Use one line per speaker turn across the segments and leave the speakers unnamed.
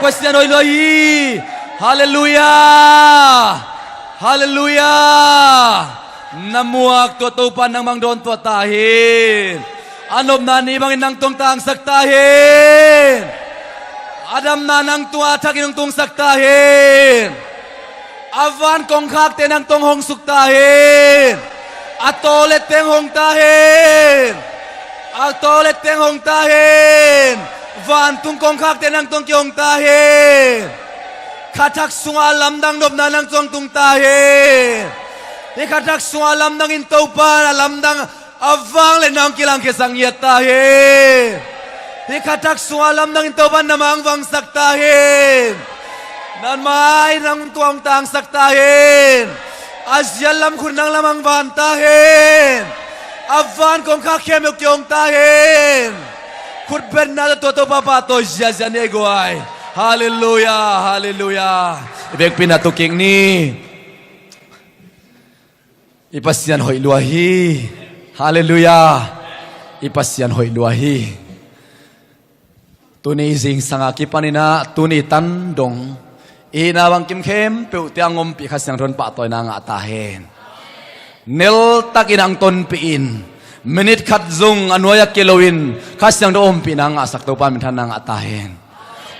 pasyan hoy lohi haleluya haleluya namuak to tupan ng mangdon to tahin anob na ni bangin ng tong tang saktahin Adam na nang tua takin ng tong saktahin Avan kong kakte ng tong hong suktahin Atolet teng hong tahin Atolet teng hong tahin Van tung kong kakte ng tong kyong tahin Katak sungalam ng nob na ng tong tahin Ikatak sungalam ng intopan alam ng avang lenang kilang kisang yatahin Ikatak sungalam ng intopan namang vang saktahin Nan may ng tuwang tang saktahin Asyalam kun nang lamang bantahin Avan kong kakemyok yung tahin Kurben na toto papato siya negoy Hallelujah, hallelujah Ibig pinatuking ni Ipasyan hoy luahi Hallelujah Ipasyan hoy luahi Tuni zing sangaki panina Tuni tandong Inawang kimkem Peu tiang ngompi kasyang ron patoy na nga atahin Nil takinang ton piin Minit katzong anuayak kilowin Kasyang doon pinangasak to pamintan ng atahin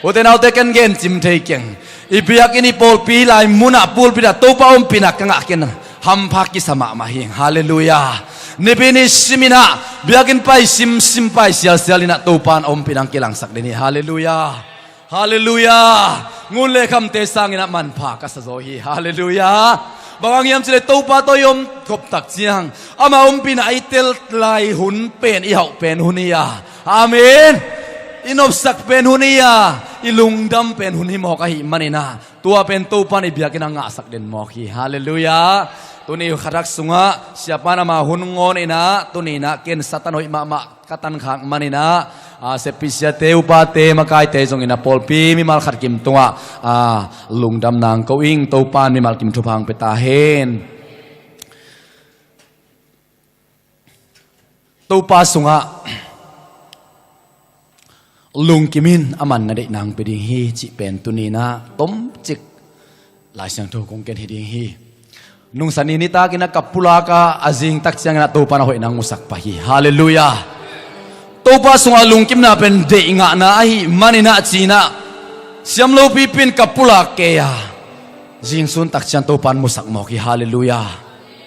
Utenaw teken gen sim tekeng Ibiyak ini pol pilay muna pul pida Topa pinak kangakin Hampaki sama mahing Hallelujah Nipini simina Biyakin pay sim pay sial ina topan pinang kilangsak dini Hallelujah Hallelujah Ngule kam tesang ina manpa kasazohi Hallelujah Bangang yam sila topa to yom koptak siyang Ama pinaitil lay hun pen ihaw pen hunia Amen Inobsak pen hunia Ilungdam pen huni mo kahi manina Tua pen topan ibiyakin ang ngasak din mo ki Hallelujah Tuni karak sunga siapa nama hunungon ina tunina ken satanoy mama katan khang manina sepisya teu pa te makai te jong ina polpi mi mal khat kim tunga lungdam nang koing topan mi mal kim thupang petahen topa sunga lungkimin aman na de nang peding hi chi pen tunina tom chik lai sang tho kong ken hiding hi Nung saninita kinakapulaka azing taksiyang na topa na hoy nang musak pahi. Hallelujah. Topa sunga lungkim na pen de nga na ahi manina china. Siyam lo pipin kapulak kaya. Zing sun taksiyang topan musak mo ki. Hallelujah.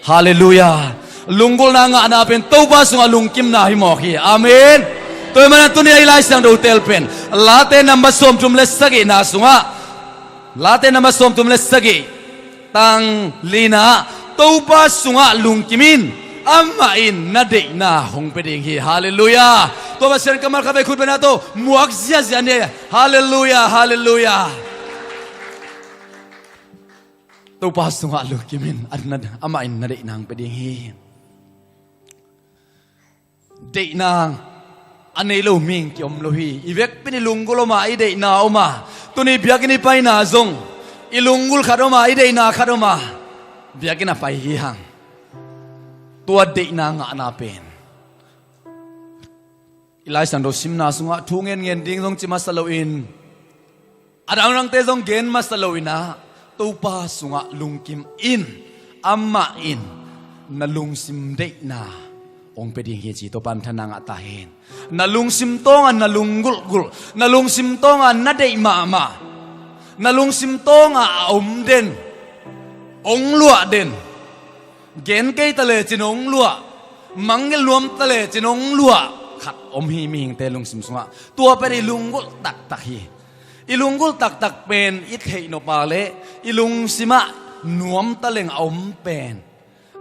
Hallelujah. Lunggol na nga na pen topa sunga lungkim na hi mo ki. Amen. Toy man to ni ilay sang do hotel pen. Late namba som tumles sagi na sunga. Late namba som tumles sagi. Tang lina topa sunga lungkimin amain na de na hong peding hi hallelujah to basen kamal kabe khut benato muak zia zane hallelujah hallelujah topa sunga lungkimin adna amain na de nang peding hi de nang anelo ming kyom lohi ivek pinilunggulo ma ide na oma tuni biakini pai na zong Ilunggul kadoma ide na kadoma biyakin na pahihang tua de na nga anapin ilay sang do simna sunga tungen ngen ding dong chima salawin adang rang te dong gen masalawin na topa sunga lungkim in amma in na lungsim de na ong peding hi chi topan thanang atahin na lungsim tongan na lunggul gul na lungsim tongan na de ma Nalung simtong den ong lua den gen kay tale chinong lua mangil luam tale chinong lua khat hi ming te lung simsunga tua peri lunggul tak tak hi ilunggul tak tak pen it hei no pale ilung sima nuam taleng pen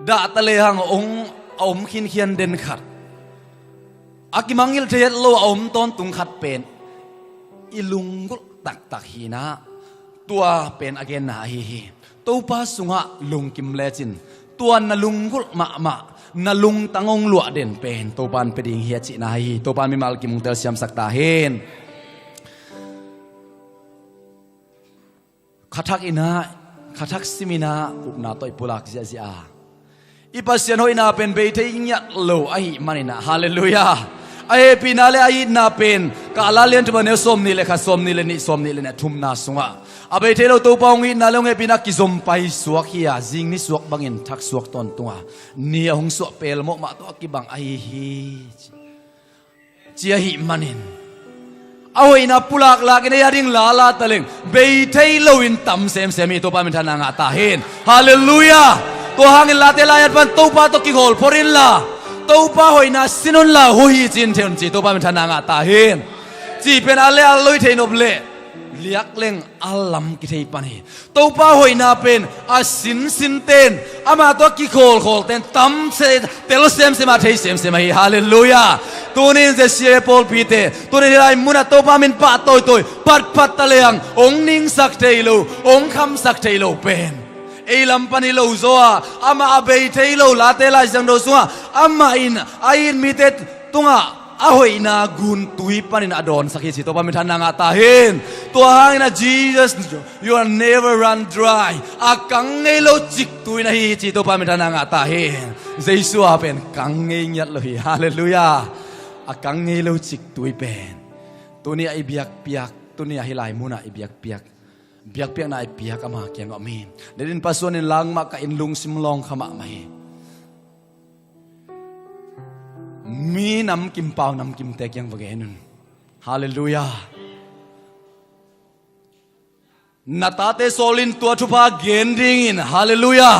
da tale hang ong khin khian den khat aki mangil the lo ton tung khat pen ilunggul tak tak hi na tua pen again na hi topa sunga lungkim lechin tuan na lunggul ma na lung tangong lua den pen topan peding hi chi na hi topan mi mal kim tel siam saktahin khathak simina upna toy pulak sia sia ipasyan hoi na pen be te nya lo ai manina hallelujah ไอปีนาเลไอนาเป็นกาลาเลียนจะมาเนสมนี่เลยค่ะสมนี่เลยนี่สมนี่เลยเนี่ยทุ่มนาสุงะอาไปเทเราตัวปองอินนาเลงไอปีนักกิจมไปสวกเฮียจิงนี่สวกบังอินทักสวกตอนตัวนี่หงสวกเปลโมมาตัวกิบังไอฮีเจียหิมันินเอาไว้นับปุลักลากินยาดิ่งลาลาตะลึงเบยเทโลอินตัมเซมเซมีตัวปามินทานางาตาเฮนฮาเลลูยาตัวหางินลาเตลายัดปันตัวปาตัวกิโกลพอรินลาตัวปาหอยนาสินุนลาหุยจินเทนจีตัวปามินทานางาตาเฮนจีเป็นอะไรอลอยเทนอบเล่เลียกเล่งอัลลัมกิเทปันเฮตัวปาหอยนาเป็นอาสินสินเตนอามาตัวกิโกลเตนตัมเซเตลเซมเซมาเทเซมเซมาเฮฮาเลลูยาตัวนี้จะเสียโพลปีเตตัวนี้ได้มุนาตัวปามินปะตัวปัดตะเลียงองนิงสักเทโลองคำสักเทโลเป็นเอลัมปันิโลโซอาอามาเบยเทโลลาเตลาจังโดสัวอามาอินมิเตตุงะอาหอยนากุนตุยปันินอดอนสักเหตุตัวปามินทานางาตาเฮนตัวหางนะ Jesus you are never run dry อากังเงโลจิกตุยนะเหตุตัวปามินทานางาตาเฮนเจสุอาเป็นกังเงยัดเลยฮาเลลูยาอากังเงโลจิกตุยเป็นตัวนี้ไอเบียกเปียกตัวนี้ให้ลายมุนะไอเบียกเปียกnaไอเปียกมาเกียงอมีเดินปัสสาวะลังมากับอินลุงซิมลองขมาไม่มีน้ำกิมเปล่าน้ำกิมเตกยังบางแห่งฮาเลลูยานาตาเตโซลินตัวทุพาเกนดิ้งฮาเลลูยา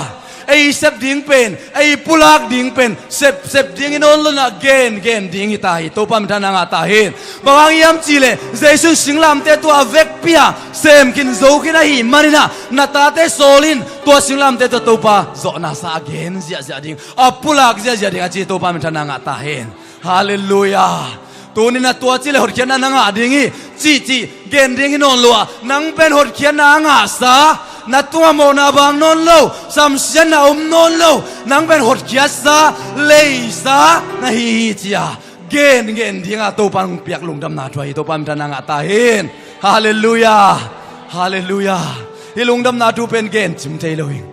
ไอเซฟดิ้งเป็นไอปุลักดิ้งเป็นเซฟดิ้งอินอนลนะเกนดิ้งอิตาฮิตัวปั๊มทานางาตาเฮนบางยามจีเลเจสุสิงลามเตตัวเวกเปียเซมกินโจกินหิมานินะนาตาเตโซลินตัวสิงลามเตตัวปะโจนาซาเกนเสียดิ้งอปุลักเสียดิ้งอาจีตัวปั๊มทานางาตาเฮนฮาเลลูยาตัวนี้นะตัวจีเลหดเขียนนางาดิ้งจีเกนดิ้งอินอนลัวนังเป็นหดเขียนนางาซานัดตัวโมนาบางนนโลสัมเสียนนนโลนังเป็นหดเขียซาเลยซานะฮีจียาเกนดิ้งอาตัวปังเปียกลุงดำนาถวยตัวปังทานางาตาเฮนฮาเลลูยาฮาเลลูยาฮิลุงดำนาทูเป็นเกนจิมเทโลหิง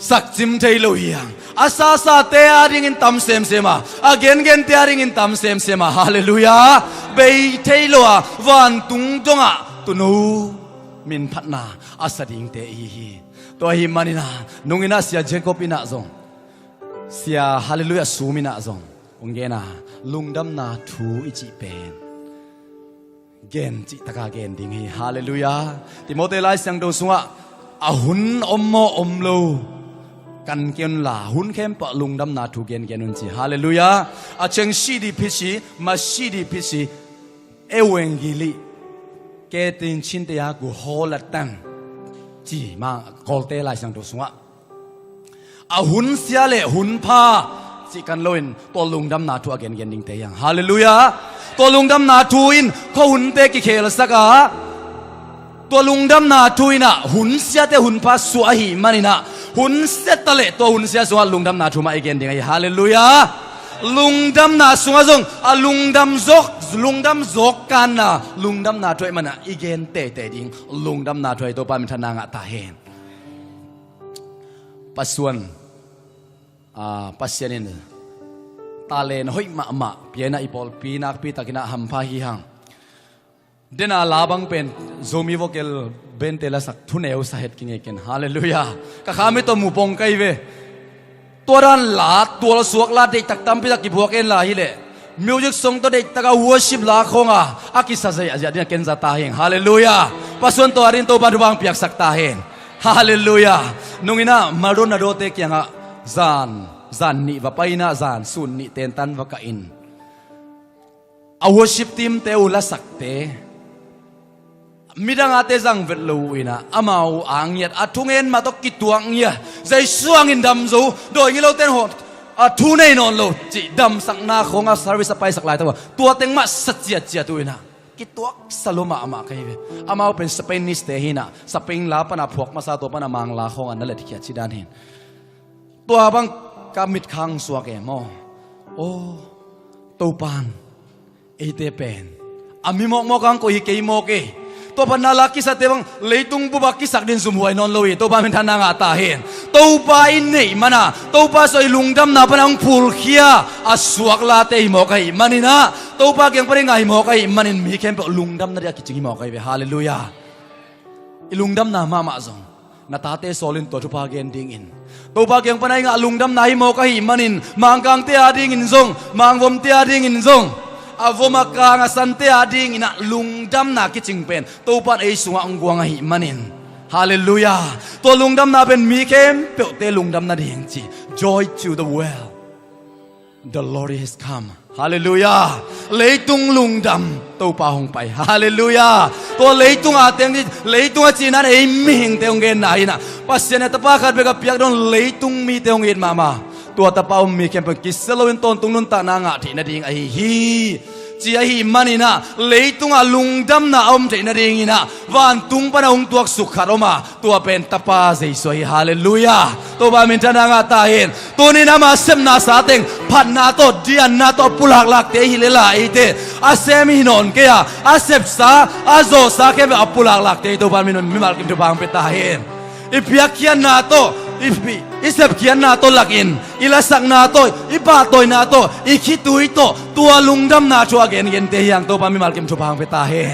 สักจิมเทโลหิงอาซาเตอาริงอินตัมเซมเซมาอาเกนเตอาริงอินตัมเซมเซมาฮาเลลูยาเบยเทโลอาวันตุงจงอาตุนูมินพัฒนาอาสดิงเตอีตัวหิมานินานุงินาเสียเจคอปินาซงเสียฮาเลลูยาสูมินาซงองเกนาลุงดำนาทูอิจิเป็นเกนจิตะกาเกนดิงฮีฮาเลลูยาติโมเตไลสังโดสุงะอาหุนอมโมอมโลกันเกนลาหุนเข้มปะลุงดำนาทูเกนอุนจิฮาเลลูยาอาเชงชีดีพิชีมาชีดีพิชีเอเวงกิลีเกตินชินเตียกูโฮลัดตันจีมากอลเตไลสังโดสุงะอาหุนเสียเลหุนพาสิกันลอยตัวลุงดำนาทูเกนดิ้งเตยังฮาเลลูยาตัวลุงดำนาทูอินเขาหุนเตกิเคลสักาตัวลุงดำนาทูอินะหุนเสียเตหุนพาสวหิมันนะหุนเสียตะเลตัวหุนเสียสวะลุงดำนาทูมาเกนดิ้งฮาเลลูยาลุงดำนาสุงะซงลุงดำจกกันนะลุงดำนาทูมันนะอีเกนเตดิ้งลุงดำนาทูตัวปามิทนางะตาเฮนปัสส่วนปัสเซนินตาเลนหอยมาเปียนาอีพอลปีนักปีตะกินะหัมพาฮิฮังเดน่าลาบังเป็นโซมีวอเกลเบนเตลสักทุนเอวสาเหตุกินเองฮาเลลูยาก็ข้าไม่ต้องมูปงไกเวตัวรันลาตัวละสวกลาเด็กตักตำพิตักกิบวกเอ็นลาฮิเลมิวสิกซองตัวเด็กตะกาวอชิบลาคงอากิสะเซียจะเนี่ยเกนซาตาเฮงฮาเลลูยาปัสส่วนตัวรินตัวบารุบังเปียกสักตาเฮงฮาเลลูยานุ่งอินะมารุนาโดเตกยังจานนี่ว่าไปนะจานสุนนี่เตนตันว่ากัอินเอาวอชิบทีมเตอุลสักเตมิดังอาเตจังเวทลูอินะอามาอังเยดอาทุงเอ็นมาตกิตัวงเยใจสวงอินดำซูโดยงี้เราเต้นหดอาทุนเอนอนโลจิดำสักนาของอาสารวิสไปสักหลายตัวเต็งมาสัจเจียตัวอินะกิตัวสโลมาอามาใครเวอามาเป็นสเปนิสเตหินะสเปนลาปนาพวกมาซาตัวปนามังลาของอันนั่นแหละที่เขียนชิดานเห็นตัวบางกามิดคังสวกเอมโอ้ตูปานเอเตเป็นอามิโมกังก็ฮิเกโมเก ตัวพันนาลักกิสัตเตบังเลยตุงบุบักกิสักดินสมหวยนอนลอยตัวปาเป็นทานางาตาเห็นตัวปาอินนี่มันนะตัวปาสอยลุงดำนาพนังพูลเขียอาสวกลาเตหิมอกไอมันนี่นะตัวปาเกียงปริงไอหิมอกไอมันนี่มีแค่เป็นลุงดำนาเดียกิจหิมอกไอเวฮาเลลูยาลุงดำนามาจงนาตาเตโซลินตัวทุพาเกนดิ้งอินตัวปาเกียงปนัยงาลุงดำนาหิมอกไอมันนี่มังกังเตียดิ้งอินซงมังวมเตียดิ้งอินซงavomaka nga sante ading ina lungdam na kiching pen topan ei sunga angwang hi manin hallelujah to lungdam na pen mi kem pe te lungdam na ding chi joy to the world the Lord has come hallelujah leitung lungdam to pa hong pai hallelujah to leitung ateng ni leitung chi nan ei mi hing te ong gen na ina pasien ta pa khat be ka piak don leitung mi te ong in mamaตัวตะเปามีแค่เป็นกิสโลวินตอนตุงนุนตานางะที่นาดิงไอฮีจีไอฮีมันนี่นะเลยตุงอาลุงดำนาอมที่นาดิงนะวันตุงปนองตัวสุขคารมาตัวเป็นตะปาเจสวยฮาเลลูยาตัวบามินทนางะตาเห็นตัวนี้นะมาเซมนาสาเต็งพันนาโตเดียนนาโตปุลักลักเตฮิเลลาไอเตอาเซมินอนเกียอาเซฟซาอาโซซาเกมอปุลักลักเตตัวบามินอนมิมาลกิมตัวบางเปตาเห็นอีพิยักยันนาโตisep kian na to lakin ilasak na to ipa toy na to ikhitui to tua lungdam na chua gen gen te yang to pami malkim chupang peta he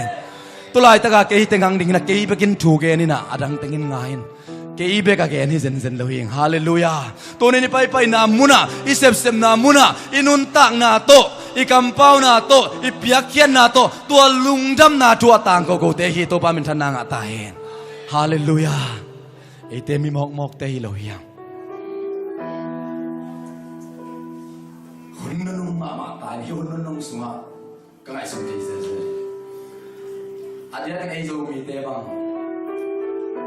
tulai taka ke tengang ding na ke bekin thu ge ni na adang tengin ngain ke ibe ka gen hi zen zen loing hallelujah to ni pai pai na muna isep sem na muna inun tak na to ikampau na to ipiak kian na to tua lungdam na chua tang ko te hi to pami thanang ata he hallelujah ite mi mok mok te hi lo hiangหุ่นนุ่งมาตายหุ่นนุ่งสงะก็ไงสมทีเสียอาเดียร์ไอโซมีเตบัง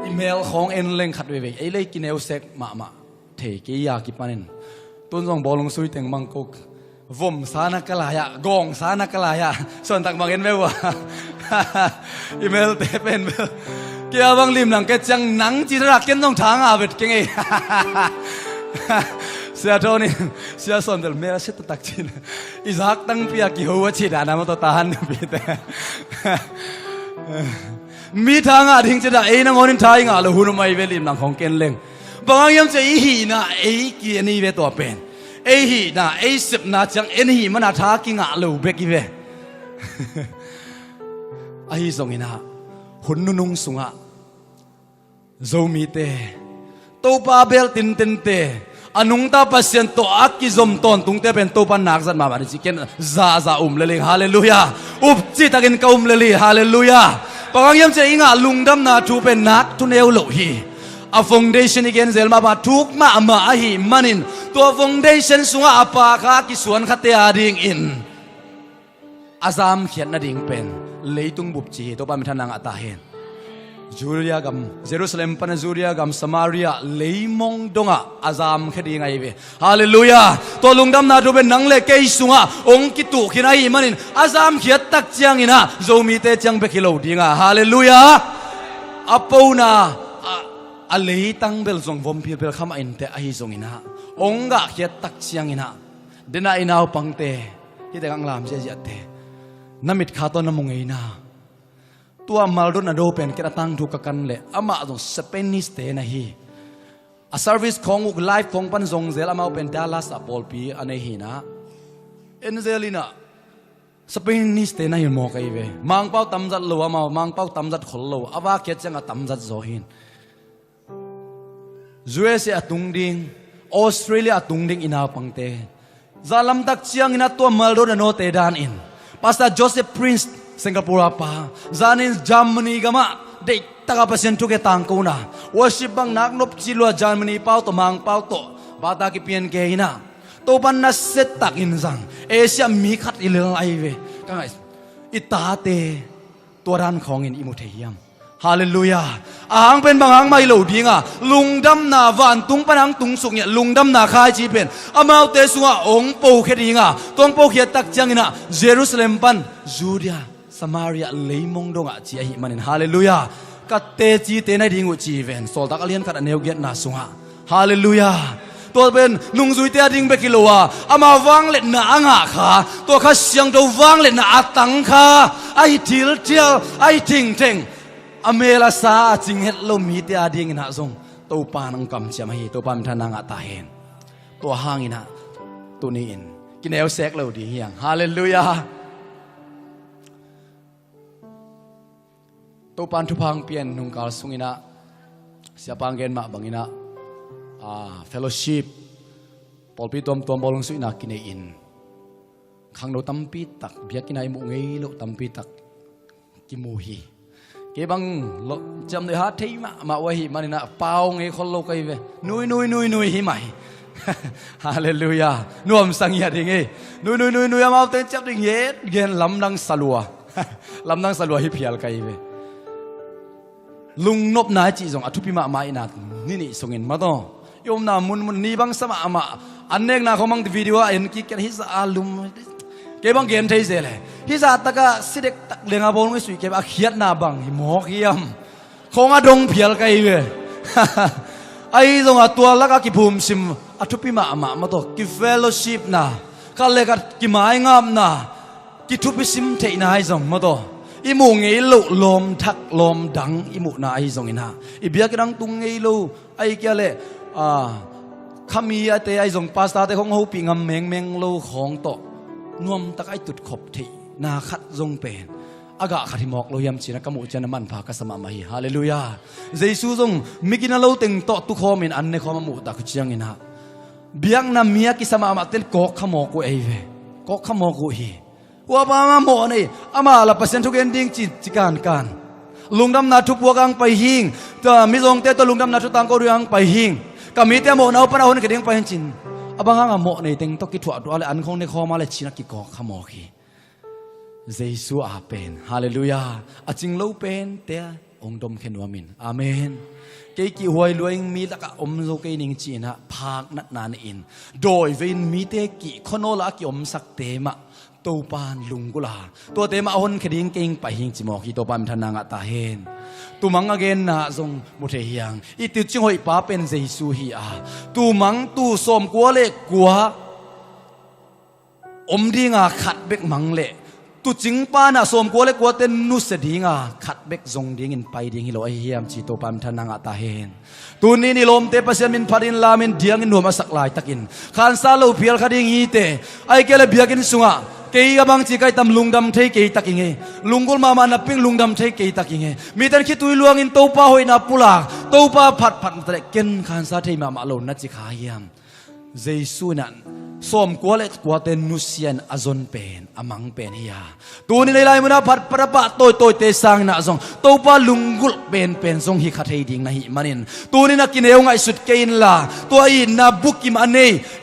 อีเมลของเอ็นเล่งขัดเวไอเล่กินเอลเซกมาเทกี้ยากิปานินต้นส่งบอลลงซุยเต็งมังกุกวมสานักลายะกองสานักลายะส่วนตักมังเอ็นเววะอีเมลเตเป็นเวลเกี่ยวบังริมหนังเกจังหนังจีรักเก็นต้องทางอาเวทเก่งไอเสียโทนี่เสียส่วนเดิมเมื่อเสร็จตักจินอิซักตั้งปีกี่หัวฉีดานามาตัวตาหันปีแต่มีทางอาทิ้งจะได้เอ็นงอนินทายงาเลยหุ่นไม่เวลิมหนังของเกนเล่งบางอย่างจะอีน่ะเอเกียนี่เวตัวเป็นเอหีน่ะเอสิบน่ะจังเอ็นหีมันน่ะท้ากิงาเลยเบกิเวไอ้ส่งอินะหุ่นนุ่งสุงะโซมีเตโตปาเบลตินตินเตanung ta pasien to akki zom ton tung te pen to pan nak zat ma bari chicken za lele hallelujah up chi takin ka lele hallelujah pang yam che inga lungdam na thu pen nak tu neu lo hi a foundation again zel ma ba thuk ma hi manin to foundation sunga apa kha ki suan khate ading in azam khian na ding pen leitung bup chi to pa mi thanang ata hen Juria gam Jerusalem pana Juria gam Samaria leimong donga azam khedi ngai ve hallelujah to lungdam na doben nang le ke sunga ong ki tu khinai manin azam khiat tak chiang ina zomi te chiang be khilo dinga hallelujah apona a lei tang bel zong vom pil bel kham in te ai zong ina onga khiat tak chiang ina dena inau pangte hi te kang lam je ja te namit kha to namungei naตัวมาลดนาโดเป็นกระตั้งทุกกันเลยอามาตรงสเปนิสเตนะฮีอาเซอร์วิสของอุกไลฟ์ของปันซงเซลอามาเป็นดัลลัสอพอลปีอันนี้ฮีนะเอ็นเซลินะสเปนิสเตนะฮีมอกไอเวมังเป้าตำจัดโลอามามังเป้าตำจัดขลโลอาวาเกจังตำจัดโซฮินยูเอสเอตุงดิงออสเตรเลียตุงดิงอินาปังเตซาลัมตักเชียงอินาตัวมาลดนาโนเตดานอินพาสต้าโจเซฟพรินซ์Singapore apa zanin Germany gama dei taka pasien tu ke tangko na worship bang nak nop chilwa Germany pau to mang pau to bata ki pian ke ina to pan na set tak in sang Asia mi khat ilel ai ve kangai itate toran khong in imutheiam hallelujah ahang pen bangang mai lo dinga lungdam na van tung panang tung suk nya lungdam na khai chi pen amau te sunga ong po khedinga tong po khiat tak changina Jerusalem pan Judea Samaria leimong donga chi hi manin hallelujah katte chi te na ringu chi ven sol tak alian khat aneu get na sunga hallelujah to ben nung zui te ding be kilowa ama wang let na anga kha to kha siang do wang let na atang kha ai til til ai ting ting อเมลาซาจิงเฮตโลมีเตียดิ่งนะทรงตัวปานังกำเจียมฮีตัวปามทานางตาเห็นตัวห้างอินะตัวนี้อินกินเอลเซกเราดีเฮียงฮาเลลูยาตัวปานทุพังเปลี่ยนนุ่งกาลสุงินะเสียปังเกนมาบังอินะfellowship ปอลปีตัวบอลงสุอินะกินอินขังโนตัมปีตักเบียกินไอมุงเอโลตัมปีตักกิมูฮีเก็บังจำได้ฮะที่มาว่าฮีมันนะเป่าเงยคนโลกไอเวนุยฮีใหม่ฮาเลลูยานัวมสังเกตยังไงนุยมาเอาเต็มจับดิ่งเย็ดเย็นลำดังสลัวลำดังสลัวฮีเพียลไกเวลุงนบนายจีจงอธุพิมาไม่นัดนี่ส่งเงินมาต่อยมนามุนนี่บังสมามาอันเนกนาเขามังวิดีโอเอ็นกิกันฮิสอาลุมเก็บังเกนเทเซเลยฮิสอาตะกะสิเด็กตักเลงอาบงไม่สุยเก็บอาเขียดนาบังหิมอกเยี่ยมคงอาดงเพียลไกเวไอ้ตรงตัวละก็กิภูมิซิมอธุพิมาต่อกิเฟลโลชิพนาก็เลยก็กิไม้งามนากิทุพิซิมเทน่าไอ้ตรงมาต่ออิมุงเอลูลมทักลมดังอิมุนาไอ้ตรงอินะอิเบียกดังตุงเอลูไอ้เกี่ยเลยขมีอาเตไอส่งปาสตาเตของเขาปีงำเมงโลของโตนวมตะไอตุดขบทีนาขัดทรงเป็นอากาศขัดหิมอกโลยำจีนักมุจนมันพากสมามาฮีฮาเลลูยาเจสูทรงมิกินาโลติงโตตุคอมินอันในคอมมุตะคุเชียงอินะเบียงนามียกิสมามาเตนกอกขมอกกูเอเวกอกขมอกกูฮีว่าปามาโมนี่อามาละเปอร์เซ็นต์ทุกเอนดิ้งจิการลุงดำนาทุบวัวกังไปหิงแต่มิซงเตตัวลุงดำนาทุตังก็เรื่องไปหิงก็มีแต่โมนาปนเอาหนึ่งกระดิ่งไปจินอบางอ่ะโมในเต็งตกิถวดอะไรอันคงในคอมาเลยชินักกิกอกขโมกีเจสูอาเป็นฮาเลลูยาอาจิงเล่าเป็นเตะองค์ดมเขนวามินอาเมนเกี่ยกี่หวยรวยมีตะกะอมโลกนิงจีนะพากนัดนานอินโดยเวนมีเตกี่คนโนละกี่อมสักเตมะตัวปานลุงกุลาตัวเตมะคนคดีเก่งไปหิงจิมอกีตัวปานทนางตาเฮนตูมังอเกนนะทรงมุเทียงอีติจิงหอยป้าเป็นเจสูฮีอาตูมังตูสมกัวเล็กกัวอมดีงาขัดเบกมังเล่ตูจิงป้านะสมกัวเล็กกัวเต็นนุสดีงาขัดเบกทรงดีงินไปดีงิโลไอเฮียมจีตัวปามทนางตาเฮนตูนี้นิลมเตปเสมินพัดินลามินเดียงินหัวมาสักลายตักินขานซาโลเพียลคดีงีเตไอเกลเบียกินสุงาเกี่ยบางจีไก่ตำลุงดำเทเกี่ยตักยังไงลุงกุลมานับปิ้งลุงดำเทเกี่ยตักยังไงมีแต่คิดตุยลวงอินโตป้าหอยนับปุลาโตป้าผัดแต่เกินขันซาเทมาโลนัดจิขายยามเจสุนันสมกัวเล็กกัวเตนุเซียนอจนเป็นอมังเป็นเฮียตัวนี้เลยมันผัดประปะโตเตสังนะทรงโตป้าลุงกุลเป็นทรงฮิคัดเฮดิ้งนะฮิมันินตัวนี้นักกินเอวไงสุดเกินละตัวอินนาบุกิมันเน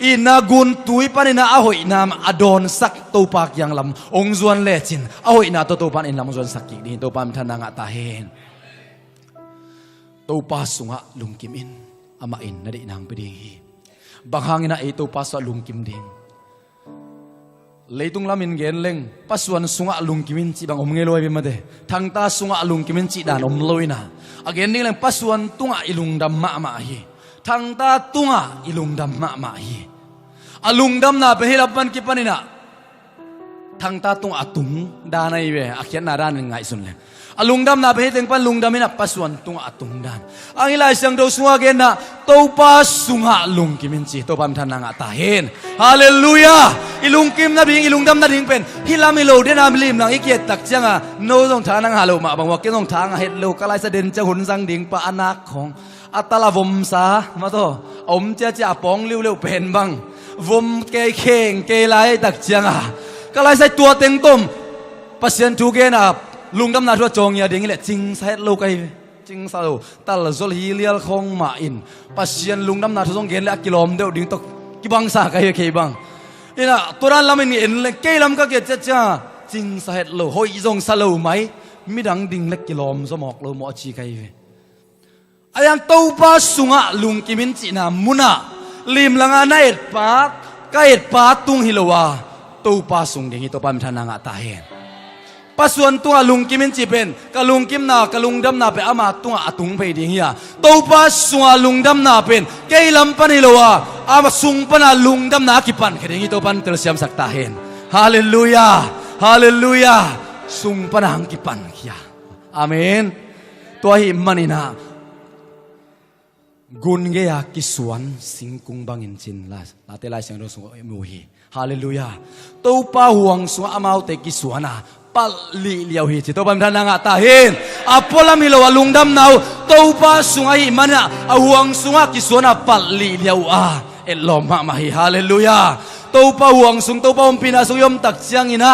อินนากุนตุยปานินาอหอยนามอดอนสักโตปากยังลำองจวนเลจินอหอยนาโตปานอินลำจวนสักกิดีโตปามทนางตาเฮนโตปาสุงะลุงกิมอินอามาอินนาดินางไปดิ้งฮีบางครั้งนะไอตัวปัสสาวะลุงกิมดิงเลยตุงลามินเกนเล่งปัสสาวะสุงะลุงกิมินจีบางอมเงลอยไปมาเดทางตาสุงะลุงกิมินจีดานอมลอยนะอาเกนนี่เล่งปัสสาวะตุงะอิลุงดำมาฮีทางตาตุงะอิลุงดำมาฮีอาลุงดำนาเป็นฮิรับปันกิปันินะทางตาตุงะตุงดานายเวอาเขียนนาดานง่ายสุดเลยอลุงดำนาไปเต็งปันลุงดำมินะปัสวันตุงตุงดานอังอิลายเสียงโดสุงาเกนนะโตปัสสุงะลุงกิมินจีโตปัมทานางตาเฮนฮาเลลูยาอิลุงกิมนะบิงอิลุงดำนะดิงเป็นฮิลามิโลเดนามิลิมนางอิเกียตักจังอะโนซงทานังฮาโลมาบางว่าเกซงทางเฮดโลกะไลเสด็นจะหุนสังดิงปะอนาคของอัตลาวมสามาโตอมจะปองเร็วเป็นบังวมเกยเข่งเกยไลตักจังอะกะไลใส่ตัวเต็งต้มปัสยันทูเกนะลุงดำนาทัวจงยาดิ่งเลยจิงใส่โลกไอจิงสาวตัลโซลฮีเลียลคงมาอินปัสยันลุงดำนาทัวจงเกนเลยกิโลมเดียวดิ่งตกกิบังสาไกเคบังอินะตัวนั้นลำมินเอ็นเลยเกลำก็เกิดจ้าจิงใส่โลหอยจงสโลไหมมิดังดิ่งเล็กกิโลมสมอกโลมอชีไกไอยังโตป้าสุงะลุงกิมินจีนามุนาลิมลังอาเอ็ดปากก็เอ็ดปาตุงฮิโลวาโตป้าสุงดิ่งฮิโตปามทานางตาเฮนปัสวนตัวลุงกิมินจีเป็นกะลุงกิมนากะลุงดำนาเป็นอามาตัวอตุงไปดิ่งเฮียโตปัสวลุงดำนาเป็นเกลัมปันิโลวาอามาสุงปนาลุงดำนากิปันคดีนี้โตปันเตลเซียมสักตาเห็นฮาเลลูยาฮาเลลูยาสุงปนาหังกิปันเฮียอาเมน ตัวหิมันนี่นะกุนเกียกิสวนสิงกุงบังอินจินลาเตลายเสียงเราสงมูฮีฮาเลลูยาตัวป้าห่วงสวอามาเตกิสวนะปัลลีเลียวฮีจิตัวบัมทานางตาเห็นอพอลามิโลวลุงดำนาวตัวป้าสงไอมันนะห่วงสวกิสวนะปัลลีเลียวเอลลอมมาฮีฮาเลลูยาตัวป้าห่วงสุงตัวป้าอมพินาสุยมตักเจียงอินะ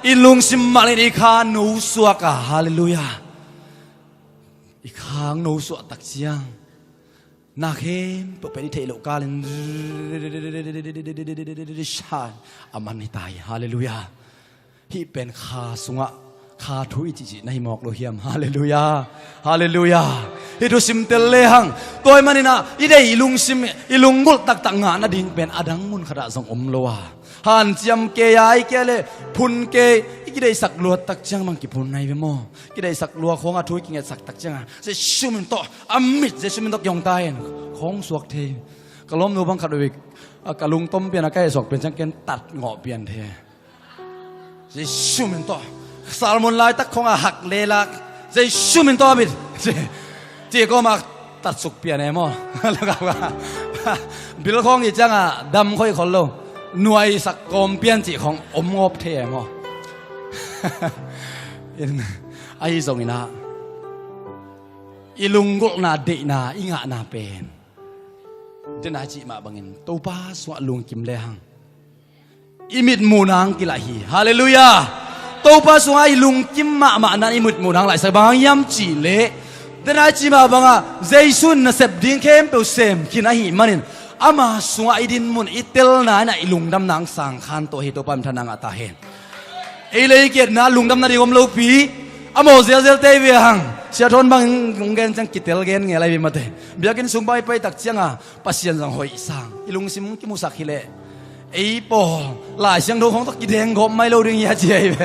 อิลุงซิมมาเลนิคานูสวกะฮาเลลูยาอีกครั้งนูสวตักเจียงนักเห็นพวกเป็นเทโลกาลินชาอามันนี่ตายฮาเลลูยาที่เป็นคาสุงะคาทุยจิจิในหมอกโลหิมฮาเลลูยาฮาเลลูยาฮิตุสิมเตลเลหังตัวมันนี่นะอีเดอิลุงซิมอิลุงกุลตักตังงานาดิ่งเป็นอดังมุนขระสงอมโลวาฮันเจียมเกยายเกเลพุนเกอีกได้สักลัวตักจังมังกิพุนในเวโมอีกได้สักลัวของอาทุยกินสักตักจังเจชุมินโตอามิดเจชุมินโตยองตายของสวกเทกล้มนูบังคับด้วยกะลุงต้มเปลี่ยนใกล้สกเป็นจังเกนตัดเงาะเปลี่ยนเทเจชุมินโตสารมุนลายตักของหักเลลักเจชุมินโตมิดเจก็มาตัดสุกเปลี่ยนเอโมแล้วก็บิลของอีจังดำค่อยคนโลหน่วยสักกรมเปลี่ยนจีของอมงบเทมไอ้ส่งนี่นะอีลุงกุนาเดนาอิงะนาเป็นเดนาจีมาบังอินตัวป้าสวะลุงกิมเลหังอิมิดมูนางกิลาฮีฮาเลลูยาตัวป้าสวะอีลุงกิมมานั้นอิมิดมูนางไหลสักบางยำจีเลเดนาจีมาบังอะเจสุนนเสพดิ้งเข้มเปลเซมกินาฮีมันินอามาสวะอิดินมุนอิเตลนานะอิลุงดำนางสังขันตัวเหตุตัวปั๊มทนางอัตาเห็นเอเลยเกียรตินะลุงดำนาดีกมโลปีอโมเซลเซลเตวิหังเสียทนบางงเกนจังกิเตลเกนเงอะไรบิมาเตเบียกินสุงไปไปตักเชียงปัสเซียนสังหอยสังอิลุงซิมกิมุสักฮิเลไอปอหลายเชียงโดของตักกิเดงกบไม่รู้ดึงยาเจียเบ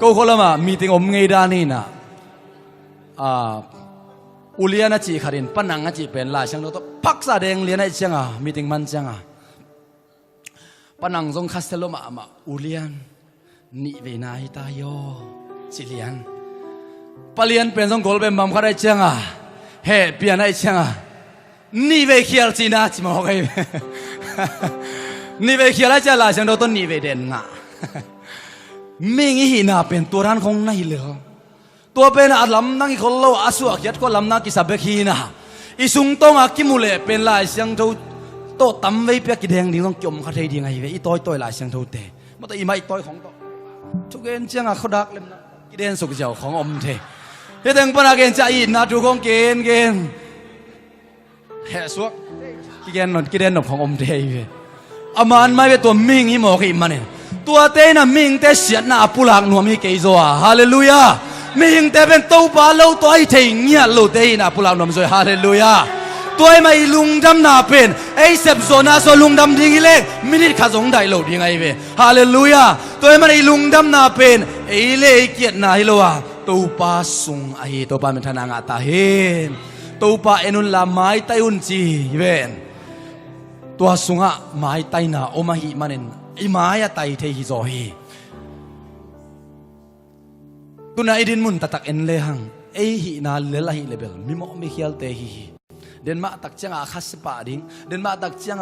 ก็คนละมามีติงอมเงยดานี่นะอุเลียนจีขารินปนังจีเป็นลายเชียงโดตัวพักซาเดงเลียนไอเชียงมีติงมันเชียงปนังทรงคาสเตโลมาอุเลียนนี่เวนาฮิตาโยสิเลียนปเลียนเป็นทรงโกลเป็นบัมคาได้เชียงเฮเปียนไอเชียงนี่เวเขียลจีน่าจิมอกไอนี่เวเขียลจะลายเชียงโดต้นนี่เวเด่นงะมิงหินาเป็นตัวรันของในเหลือตัวเป็นอาลำนั่งอีคนโลอาสุอักยัดก็ลำนักกิสับเบกีนะอีสุงตงอักกิมุเลเป็นลายเชียงโดโตตั้มไว้เปียกิแดงดีต้องจมคาเทดีไงเว้อีต้อยลายเสียงโทเตมาแต่อีไม่ต้อยของโตทุกเอ็นเชียงเขาดักเล่มนะกิเดนสุกเจ้าของอมเทเฮตึงปนักเอ็นใจอินนาทุกของเกณฑ์แห่สวกกิเดนหนบของอมเทเว้อามันไม่เป็นตัวมิงฮิโมกิมันเนี่ยตัวเต้น่ะมิงเตเสียหน้าปุลักหนัวมีเกยโซะฮาเลลูยามิงเตเป็นตัวปลาเล่าตัวไอ้เทียงเงี้ยเล่าเตน่ะปุลักหนัวมีโซะฮาเลลูยาตัวไม่ลุงดำนาเป็นไอ้เสพโซนาโซลุงดำดิ้งเล็กมินิข้าสงได้โหลดยังไงเว้ฮาเลลูยาตัวไม่ลุงดำนาเป็นไอ้เล่เกียรตินาฮิโลวะตัวป้าสุงไอ้ตัวป้าเป็นทนางตาเห็นตัวป้าเอ็นุนละไม้ไตอุนจีเวนตัวสุงะไม้ไตนาโอมาฮิมันเองไอ้ไม้ไตเทฮิโซฮีตัวนั้นไอ้ดินมุนตักเอ็นเลหังไอ้ฮินาเลละฮิเลเบลมิโมมิเคียลเตฮีเดินมาตักเจียงขัสปาดิ้งเดินมาตักเจียง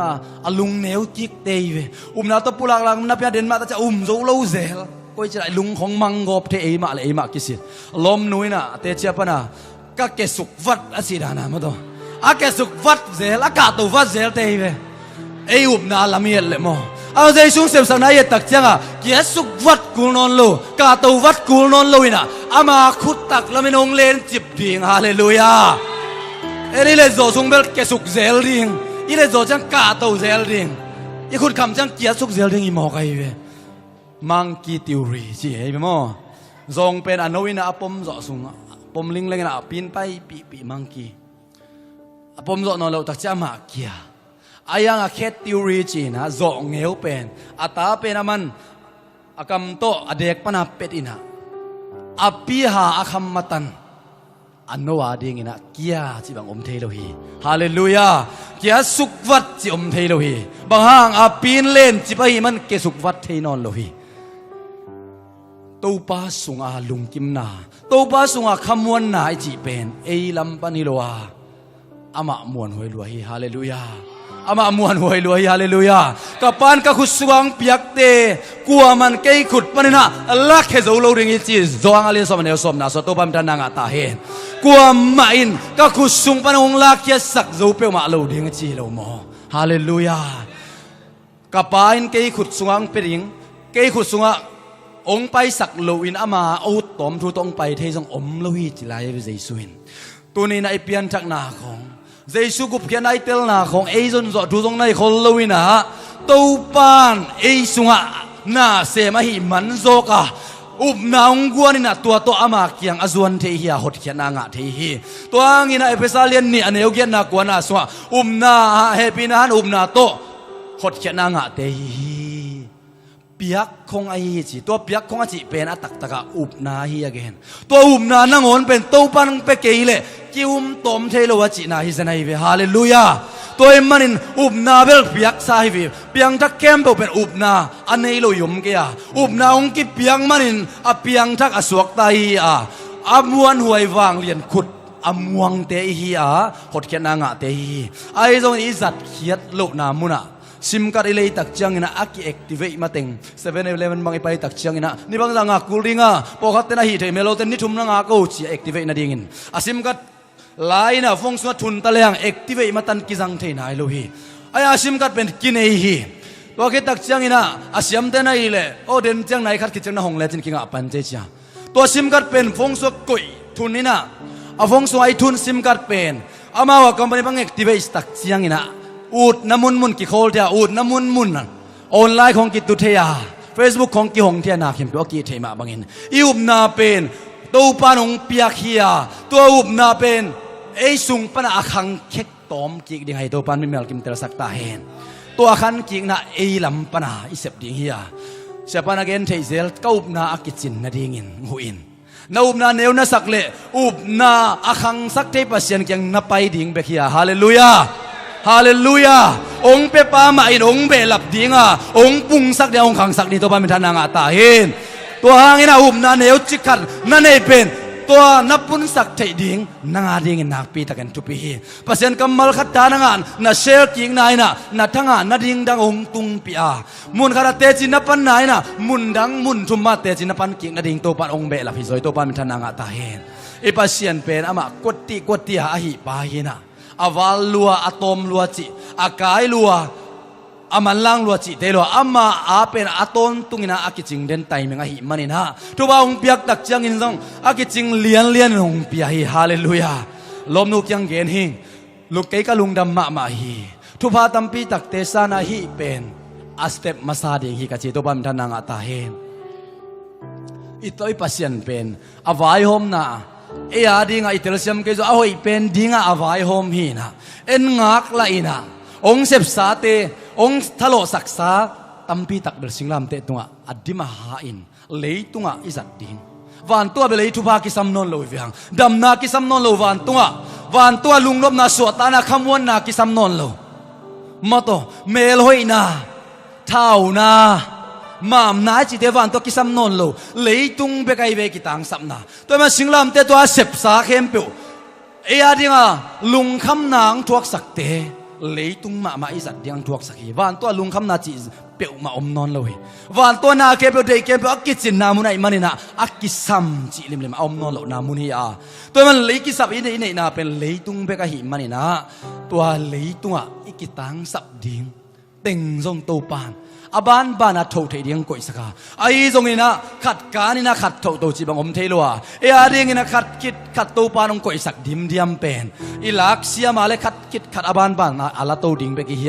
ลุงเนียวจิกเตยเวนาตัวปุลักลังนับยาเดินมาตักจะโซโลเซลก็จะลุงของมังกบเทเอมาเลยเอมากิสิลมนุยนะเตเชียปนะก็เกสุกวัดอาศิดานามาตัวเกสุกวัดเซลกาตัววัดเซลเตยเวนาลามีเอลโมเอาใจชุ่มเสพสนายตักเจียงเกสุกวัดกูนอนโลกาตัววัดกูนอนโลนะอามาขุดตักแล้วไม่นงเลนจิบดิ่งฮาเลลูยาเอริเลโซซุงเบลเกสุกเซลดิงอีเลโซจังกาโตเซลดิงอีคุณคำจังเกียสุกเซลดิงอีหมอกไอเวมังกีติวรีจีเอเบโมซงเป็นอนวินาปมโซซุงปมลิงเลงนะปีนไปปีมังกีปมโซนอนเราตักจะมาเกียอายังอาเคติวรีจีนะโซเงวเป็นอาตาเป็นอามันอากำโตอเด็กปนาเป็ดอินะอาปีหาอาคัมมัตันอันโนวาดิ่งนะเกียจีบังอมเทโลฮีฮาเลลูยาเกียสุกวัดจีอมเทโลฮีบางห้างอาปีนเล่นจีไปมันเกสุกวัดเทนอนโลฮี Topa sunga lungkim na Topa sunga khamwan na ai chi pen ei lam pani loa ama muan hoi lua hi hallelujah ama muan hoi lua hi hallelujah kapan ka khusuang piak te kuaman kei khut panina Allah khe zo lo ring chi zoang alin som ne som na so Topa mi tananga ta hen kuam ma in ka khusung panong la kya sak zo pe ma lo ding chi lo mo hallelujah kapain kei khut suang pering kei khut sungaองไปสักโลอินอามาเอาตอมทูตองไปเทจงอมโลหิตลายเจสุนตัวนี้นายเปียนจักนาของเจสุกุบเพียนนายเตลนาของเอจนจอทูตองนายคนโลอินะตัวปานเอสุงะนาเสมาหิมันโซกะอุบนาองกวนนี่นะตัวโตอามาเกียงอจวนเทียหดเขียนางะเทีตัวงี้นะเอเปซาเลียนนี่อันเอวเกียนนากวนนาสวะอุบนาเฮปีนานอุบนาโตหดเขียนางะเทีเปียกคงไอจีตัวเปียกคงไอจีเป็นอัตักตะกะอุบนาฮีagainตัวอุบนานั่งอนเป็นตัวปันเปเกยเลยกิวมตอมเทโลวจีนาฮิสนาฮีเวฮาเลลูยาตัวเอ็มมันินอุบนาเบลเปียกซาฮีเวเปียงทักแคมเปเป็นอุบนาอันนี้โลยมเกียอุบนาองกิเปียงมันินอเปียงทักอสวกตาฮีอมวนหวยวางเลียนขุดอมวงเตฮีหดเขียนนางะเตฮีไอตรงนี้สัตว์เขียดโลนามุนะซิมการ์ดเลยตักจังอินะอากิแอคทีเวตมาเต็ง7-11บางไปตักจังอินะนี่บางอย่างกูริงอ่ะพอขัดเตนะฮีเทเมโลเตนนี่ทุ่มนางกูจีแอคทีเวตนาดิ่งซิมการ์ดไลน์นะฟงสวดทุนตะเลียงแอคทีเวตมาตันกิจังเทนายโลฮีไอ้ซิมการ์ดเป็นกินเอฮีตัวคิดตักจังอินะอาซิมเตนะฮีเลยโอเดนจังไหนขัดกิจังนะหงเลจินกิงอ่ะปันเจจีตัวซิมการ์ดเป็นฟงสวดกุยทุนนี่นะฟงสวดไอทุนซิมการ์ดเป็นอามาว่าคอมพานีบางแอคทีเวตตักจังอินะอูดน้ำมุนกี่โคลเทียอูดน้ำมุนออนไลน์ของกิตุเทีย Facebook ของกิหงเทียนาเข้มตัวกี่เทมาบางอินอุบนาเป็นตัวปานองเปียกเฮียตัวอุบนาเป็นไอสุงปนาขังเค็กตอมกิกดิ่งให้ตัวปานไม่เมลกิมเตลสักตาเห็นตัวขันกิกน่ะไอลำปนาอิเสพดิ่งเฮียเสพปนาเกนเทเซลก็อุบนาอักิจินนาดิ่งอินหูอินนาอุบนาเนวนาสักเละอุบนาอัขังสักเทปเสียนยังนับไปดิ่งเบคียฮาเลลูยาฮาเลลูยาองเปปามาอินองเบลับดิงองปุงสักเดียวองขังสักนี้ตัวปามิทานางาตาเห็นตัวหางอินะอุบนาเนวจิกัดนั่นเองเป็นตัวนับปุนสักเทดิงนางาดิงนักปีตะกันทุปีปัสยันกำมัลขัดตานางานนาเชลกิงนายนาทั้งานนาดิงดังองตุงปีมุนขนาดเตจินับปันนายมุนดังมุนทุมมาเตจินับปันกิงนาดิงตัวปันองเบลับพิโซยตัวปามิทานางาตาเห็นอีปัสยันเป็นอามากดติอาหิปาหินะอาวาลลัวอะตอมลัวจิอากายลัวอามันล่างลัวจิเตลัวอามาอาเป็นอะตอนตุงอินะอากิจิงเดนไตเมงะหิมันอินะทุบาองเปียกตักจังอินซองอากิจิงเลียนองเปียหิฮาเลลูยาลมนุกยังเกนหิงลูกเกยกะลุงดำมาหิทุบาตัมปีตักเตสานาหิเป็นอาสเตปมาซาดิงหิกะจิตุบัมทานางาตาเฮนอิโตอิปัสยันเป็นอาวายโฮมนาเอียดิงาอิตาลียมเกจเอาอีเป็นดิงาอวายโฮมฮีนะเอ็นงักละอินะองเสพสาเตองทะโลสักษาตัมปีตักเบลสิงลามเตตุงะอดิมหาอินเลยตุงะอิสัดดิงวันตัวเบลทุพากิสัมนนโลวิฮังดำนากิสัมนนโลวันตัวลุงลบนาสวตานาคำวนนากิสัมนนโลมาโตเมลหอยนาเท่านา มามนายจิเดวันตัวกิสัมนนโลเลยตุงเบกไอเบกิตังสัมนาตัวมาสิงลามเตตัวเสพสาเข้มเปียวเอียดิงาลุงคำนางทวกสักเตเลยตุงมาอิสัตยังทวกสักฮีวันตัวลุงคำนาจิเปียวมาอมนอนเลยวันตัวนาเก็บเปียวเดย์เก็บเปียวอักกิจินนามุนัยมันนี่นะอักกิสัมจิลิมอมนอนโลนามุนีตัวมันเลยกิสับอินเนนาเป็นเลยตุงเบกไอฮีมันนี่นะตัวเลยตุงอิกิตังสับดิงเต็งทรงโตปานอาบานบานาโถเทียงกุยสักไอ้ตรงนี้นะขัดการนี่นะขัดโถโตจีบังอมเทลัวเอียดิงนี่นะขัดคิดขัดโตปานองกุยสักดิมเป็นอีลักเสียมาเลยขัดคิดขัดอาบานบานาอาลาโตดิงเบกิฮี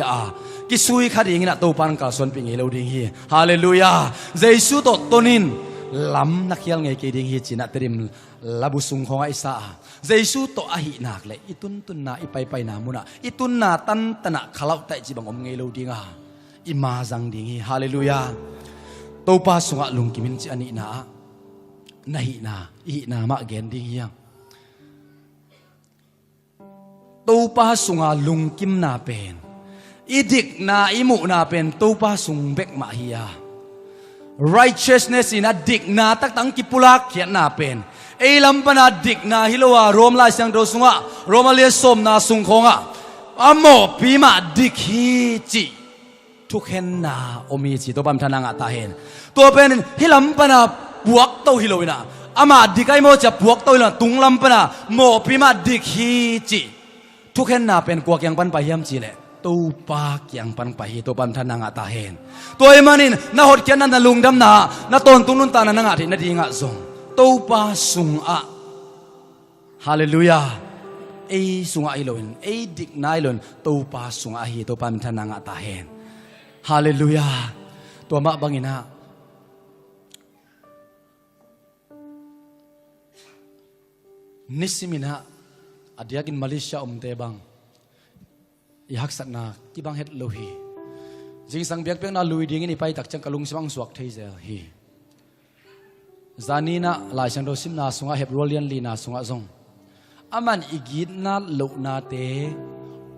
กิสุยขัดดิงนี่นะโตปานกาส่วนปิงเอโลดิงฮีฮาเลลูยาเจสุโตโตนินล้ำนักยังไงกิดิงฮีจีน่ะเตริมลาบุสุงของไอซาเจสุโตอหินักเลยอิตุนตุนนาอิไปนามุนะอิตุนนาตันตนะขลับแต่จีบังอมเงโลดิงอิมาจังดิ่งฮาเลลูยาโตปาสุงะลุงกิมินจีอันนี้นะหินามาเกนดิ่งยังโตปาสุงะลุงกิมนาเป็นอีดิกนาอิมุนาเป็นโตปาสุงเบกมาฮีย righteousness ina dik na tak tang kipulak khiat na pen ei lampana dik na hilowa rom lai sang do sunga romalia som na sung khonga amo pima dik hi chi thuk hen na omi chi to pam thananga ta hen to pen hilampana buak to hilowina ama dikai mo cha buak to la tung lampana mo pima dik hi chi thuk hen na pen kwa kyang pan pa hiam chi le Topa kyang pan pa hi to pam thananga ta hen toy manin na hot kyan na lungdam na ton tunun ta na nga thi na dinga zong Topa sung a hallelujah ei sunga ilon ei dik na ilon Topa sung a hi to pam thananga ta hen hallelujah to ma bangina nisimina adiakin Malaysia te bang ihak sakna kibang het lohi jing sang biak pek na lui ding ni pai tak chang kalung simang suak thei zel hi zanina lai sang do sim na sunga heb rolian li na sunga zong aman igit na lo na te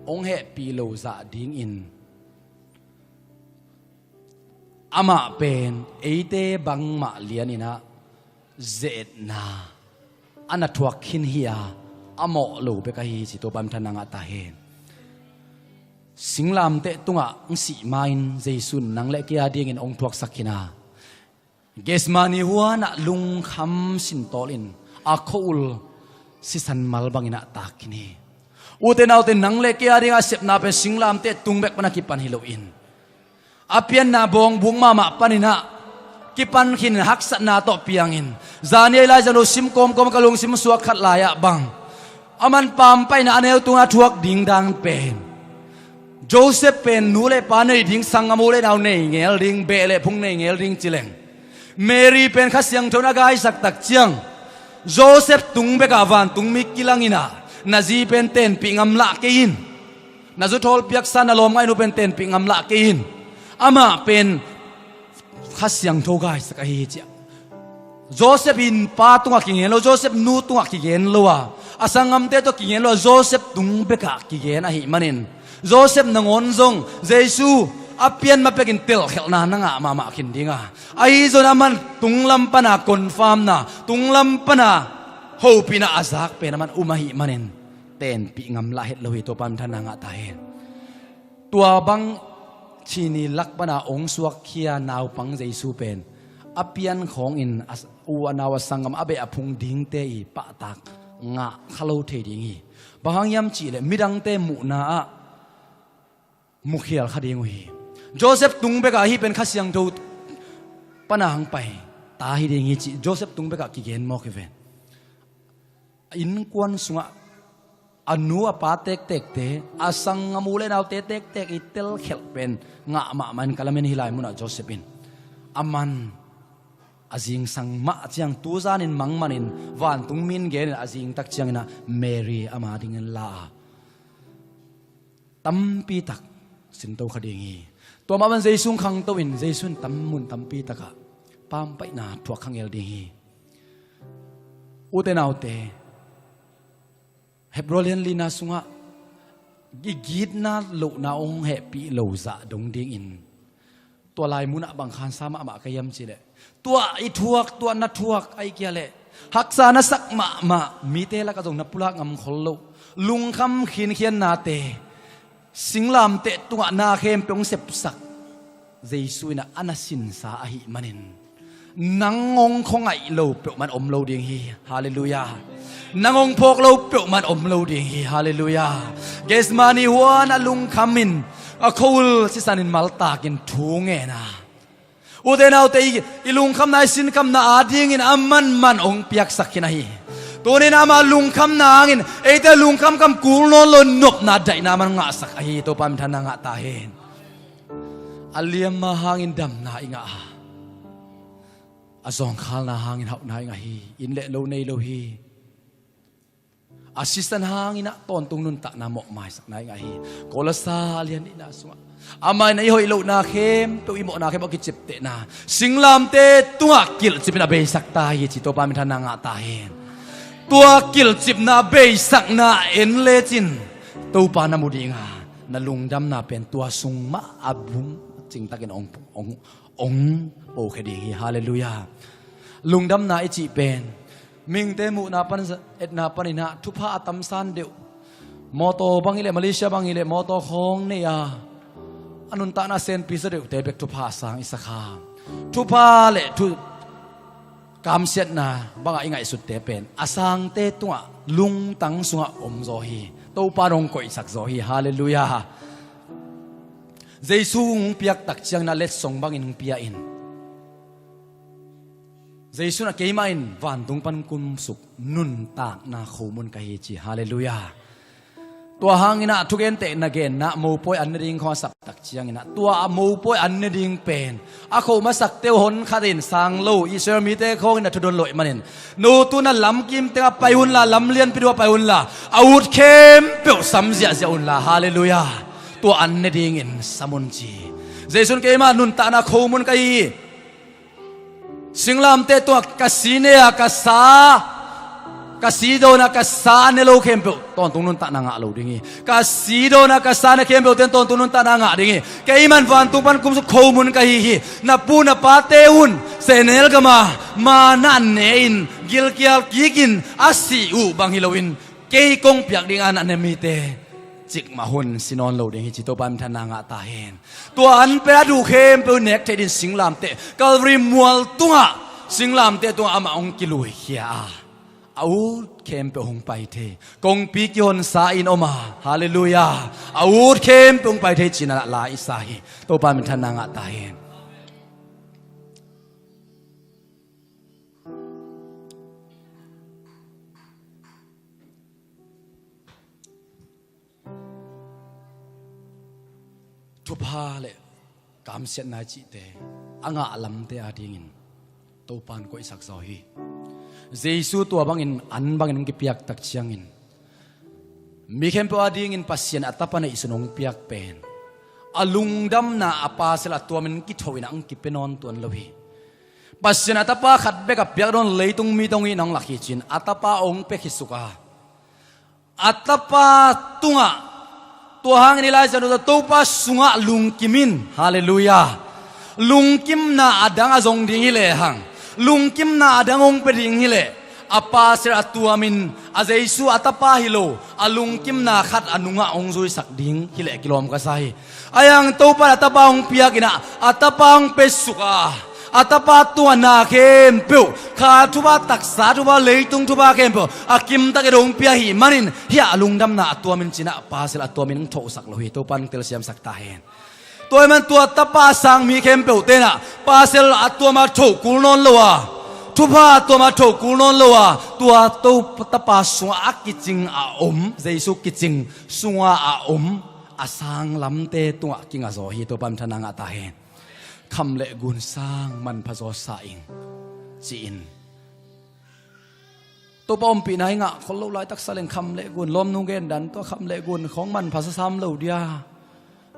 ong he pi lo za ding in ama pen eite bang ma lian ina zet na ana thuak khin hiya amo lo be ka hi chi to pam thananga ta hen singlam te tunga si main jaisun nang le kia ding in ong thuak sakina gesmani huana lungkham sin tolin a khol sisan malbangina takini uten auten nang le kia ding a sepna pe singlam te tungbek pana ki pan hiloin apian na bong bung mama panina kipan khin haksa na to piangin zani lai jalo sim kom kalung sim suak khat laya bang aman pam pai na aneu tunga thuak ding dang pen Joseph pen nule panai ding sangamule naw nei ngel ding bele phung nei ngel ding chileng Mary pen khasyang thona gai sak tak chiang Joseph tung be ka van tung mi kilangina nazi pen ten pingam la ke in nazu thol piak san alom ngai nu pen ten pingam la ke in ama pen khasyang tho gai sak hi chia Joseph in pa tunga ki ngelo Joseph nu tunga ki gen lowa asangam te to ki ngelo Joseph tung be ka ki gen a hi manin Joseph nangon zong Jesu apian mapekin tel khel na nga mama khin dinga ai zo naman tunglam pana confirm na tunglam pana hopina azak pe naman umahi manin ten pi ngam la het lohi to pam thana nga ta hen tua bang chini lak pana ong suak khia naw pang Jesu pen apian khong in u anawa sangam abe aphung ding te i pa tak nga khalo the ding hi bahang yam chi le midang te mu na a mukhial khading hi Joseph tung beka hi pen khasyang tho panang pai ta hi ding hi chi Joseph tung beka ki gen mo ki ven in kwan sunga anu apa tek tek te asang amule naw te tek tek itel khel pen nga ma man kalamen hilai muna Josephine aman azing sang ma chiang tu zanin mangmanin van tung min gen azing tak chiang na Mary ama ding la tampi tak sinto khading hi to ma ban Jaisung khang to in Jaisun tammun tampi taka pam pai na thuak khang el ding hi uten autte Hebrolian lina sunga gigit na lo na ong happy lo za dong ding in to lai muna bang khan sama ma kayam chile tua I thuak tua na thuak ai kia le haksa na sak ma mi te la ka jong na pula ngam khol lo lungkham khin khian na te singlam te tunga na khem pong sep sak Jesu na anasin sa ahi manin nangong khongai lo pe man om lo ding hi hallelujah nangong phok lo pe man om lo ding hi hallelujah gesmani huan alung khamin a khol sisanin malta kin thu nge na udenau te ilung kham nai sin kam na ading in amman man ong piak sakina hi Tuni nama lungkam na angin, ete lungkam kam kulon lo nop na dai naman nga sak ahi to pam thana nga tahin. Aliam mahangin dam na inga ha. Azong khal na hangin hau na inga hi, inle lo nei lo hi. Assistant hangin na ton tung nun tak na mok mai sak na inga hi. Kolasa lian ina sunga. Amay na ihoy lo na khem, to imo na khem okit te na. Singlam te tunga kil chipina be sak tahi chito pam thana nga tahin. Tua kil chip na bay sak na en lechin Topa na mudi nga na lungdam na pen tua sung ma abum จริงตักินองโปคดีฮาเลลูยาลุงดำนาอิจิเป็นมิงเตมุนาปันเอ็ดนาปันินาทุพาตัมซันเดียวมอโตบังอิเลมาเลเซียบังอิเลมอโตของเนี่ยอนุนตานาเซนพิเศษเดียวเตเบกทุพาสังอิสคาทุพาเลทุกามเสียนาบังอิงไอสุดเตเป็นอาสังเตตัวลุงตังสุงอมโซฮีโตปารองกอยสักโซฮีฮาเลลูยาเจสูงเปียกตักเชียงนาเล็ดส่งบังอินเปียอินเจสูนักเกย์มาอินวันตุงปันกุมสุกนุนตากนาโคมุนกะเฮจีฮาเลลูยาตัวหางอินะทุกเอ็นเตนักเกนนะมูปอยอันนดิ่งข้อสักตักเชียงอินะตัวมูปอยอันนดิ่งเป็นอาโคมาสักเตียวหนขัดินสังโลอิเชอร์มีเตโคอินะทุดนลอยมันเองนูตุนันลำกิมเตงไปหุ่นละลำเลียนไปดูไปหุ่นละอาวุธเข้มเปียวสัมเสียเสียหุ่นละฮาเลลูยาตัวอันนดิ่งอินสมุนจีเจสุนเกย์มานุนตานาโคมุนกะเฮสิงลามเตตัวกัสซีเนียกัสซากัสซีโดนะกัสซาเนโลเข้มเปียวตอนตุนุนตานางะโลดิ่งกัสซีโดนะกัสซาเนเข้มเปียวเต้นตอนตุนุนตานางะดิ่งเกย์มันฟันตุปันกุมสุโคมุนกะฮีนับปูนับปาเตอุนเซเนลกมานันเนอินกิลกิลกิกินอาศิอูบังฮิโลวินเกย์กงเปียกดิ่งอันเนมีเตจิกมาหุนสินอนโลดิ่งจิตโตปันทนางะตาเฮนตัวอันเปรดูเข้มเปียวเน็กเทดินสิงลามเตกัลริมัวลตัวสิงลามเตตัวอามาองกิลุยเฮียอาวุธเข้มเปียวหงไปเทกงปีกิฮนซาอินอมาฮาเลลูยาอาวุธเข้มเปียวหงไปเทจินาลาอิสาฮีโตปันทนางะตาเฮนทุพาเลกามเสียนาจิเตอ่างอาลัมเตอาดิ่งินโตปันก็อิสักซอฮีเจสูตัวบังอินอันบังอินกิเปียกตักเชียงอินมีเข้มเปอาดิ่งินปัสเซียนอัตตาปนอิสนงเปียกเป็นอลุงดำนาอปาเสละตัวมันกิทวินังกิเป็นนตัวลวีปัสเซียนอัตตาปาขัดเบกับเปียกโดนเลยตุงมีตรงนี้นังลักฮิจินอัตตาปาองเปกิสุกาอัตตาปาตุงะตัวหางนี่ลายจะดูตัวป้าสุงะลุงกิมินฮาเลลูยาลุงกิมนาอดังอจงดิ่งฮิเลหังลุงกิมนาอดังองเปดิ่งฮิเลอปาเสระตัวมินอาเจสูอัตปาฮิโลอลุงกิมนาขัดอนุงะองจุยสักดิ่งฮิเลกิโลมกษัยอายังตัวป้าอัตปาองเปียกินะอัตปาองเปสุกาอัตปาตัวนาเข้มเปียวข้าทุบะตักษาทุบะเลยตุงทุบะเข้มเปียวอากิมตะเกดงเปียหิมันินเฮียลุงดำนาตัวมินจินะปาเสระตัวมินโถสักโลหิตัวปันเตลเซียมสักตาเฮนตัวมันตัวตะปาสังมีเข้มเปียวเตนะปาเซลตัวมาโถกุลนนลัวทุบะตัวมาโถกุลนนลัวตัวตัวตะปาสัวอักกิจิงอาอมเจสุกิจิงสัวอาอมอาสังลำเตตัวกิงอาโซฮีตัวปันทนางาตาเฮนคำเละกุนสร้างมันผสมสายจีนตัวปอมปีไหนงะคนเราไล่ตักสเลงคำเละกุนล้มนุ่งเกนดันตัวคำเละกุนของมันภาษาซ้ำเราเดีย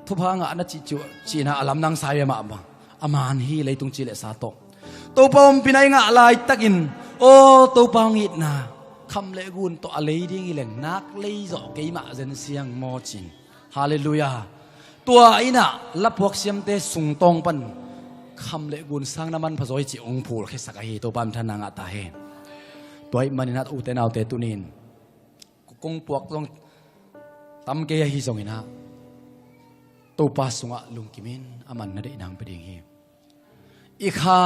ทุพางะนัจิจุจีน่าอลัมนังสายมาบังอามานฮีเลยตุงจีเลสาโตตัวปอมปีไหนงะไล่ตักินโอ้ตัวปองอิดนาคำเละกุนตัวอะไรดิ้งอีเหลงนักเลยจ่อเกยมาเจนเสียงมอจินฮาเลลูยาตัวอินะลับพวกเสียมเตสุงตองปันคำเละกุนสร้างน้ำมันผสมจีองผูลแค่สักฮีตัวปั๊มทนางอัตาเฮตัวมันนัดอุเตนเอาเตตุนินกงปวกต้องตำเกยฮิซงอินะตัวปัสสุงะลุงกิมินอามันนัดอินังไปดิ่งฮีอีกา